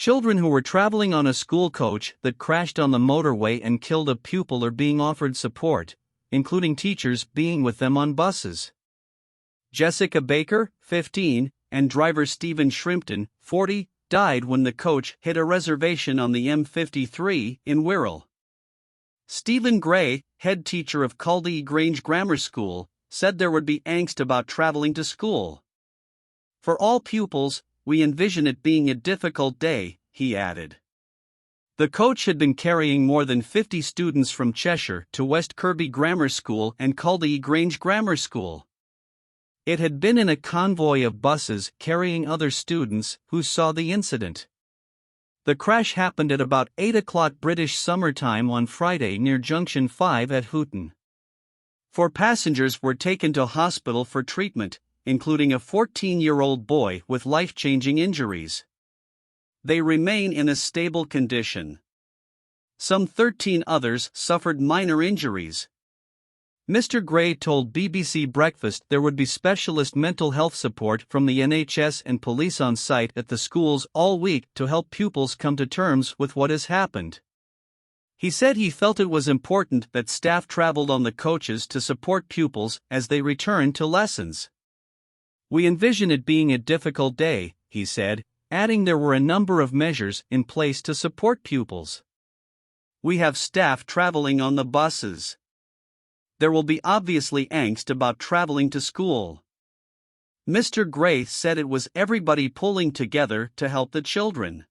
Children who were traveling on a school coach that crashed on the motorway and killed a pupil are being offered support, including teachers being with them on buses. Jessica Baker, 15, and driver Stephen Shrimpton, 40, died when the coach hit a reservation on the M53 in Wirral. Stephen Gray, head teacher of Culdee Grange Grammar School, said there would be angst about traveling to school. For all pupils, we envision it being a difficult day, he added. The coach had been carrying more than 50 students from Cheshire to West Kirby Grammar School and Culdee Grange Grammar School. It had been in a convoy of buses carrying other students who saw the incident. The crash happened at about 8 o'clock British Summer Time on Friday near Junction 5 at Hooton. 4 passengers were taken to hospital for treatment, including a 14-year-old boy with life-changing injuries. They remain in a stable condition. Some 13 others suffered minor injuries. Mr. Gray told BBC Breakfast there would be specialist mental health support from the NHS and police on site at the schools all week to help pupils come to terms with what has happened. He said he felt it was important that staff traveled on the coaches to support pupils as they returned to lessons. We envision it being a difficult day, he said, adding there were a number of measures in place to support pupils. We have staff traveling on the buses. There will be obviously angst about traveling to school. Mr. Gray said it was everybody pulling together to help the children.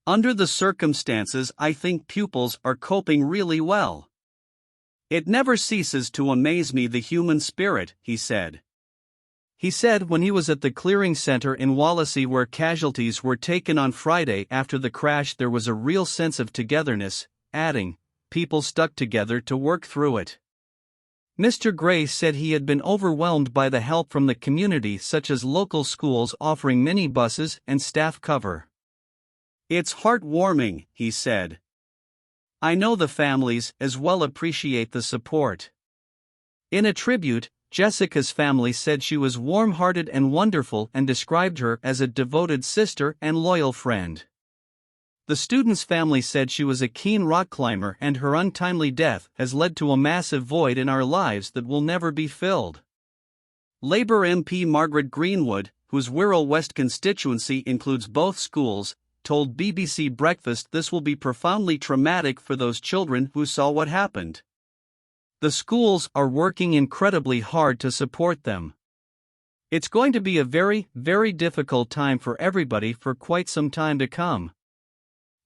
Under the circumstances, I think pupils are coping really well. It never ceases to amaze me, the human spirit, he said. He said when he was at the clearing center in Wallasey where casualties were taken on Friday after the crash, there was a real sense of togetherness, adding, people stuck together to work through it. Mr. Gray said he had been overwhelmed by the help from the community, such as local schools offering minibuses and staff cover. It's heartwarming, he said. I know the families as well appreciate the support. In a tribute, Jessica's family said she was warm-hearted and wonderful and described her as a devoted sister and loyal friend. The student's family said she was a keen rock climber and her untimely death has led to a massive void in our lives that will never be filled. Labour MP Margaret Greenwood, whose Wirral West constituency includes both schools, told BBC Breakfast this will be profoundly traumatic for those children who saw what happened. The schools are working incredibly hard to support them. It's going to be a very, very difficult time for everybody for quite some time to come.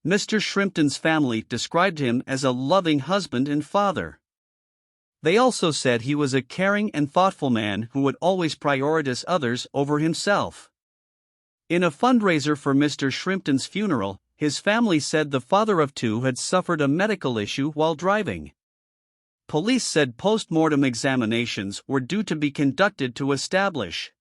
Mr. Shrimpton's family described him as a loving husband and father. They also said he was a caring and thoughtful man who would always prioritize others over himself. In a fundraiser for Mr. Shrimpton's funeral, his family said the father of 2 had suffered a medical issue while driving. Police said post-mortem examinations were due to be conducted to establish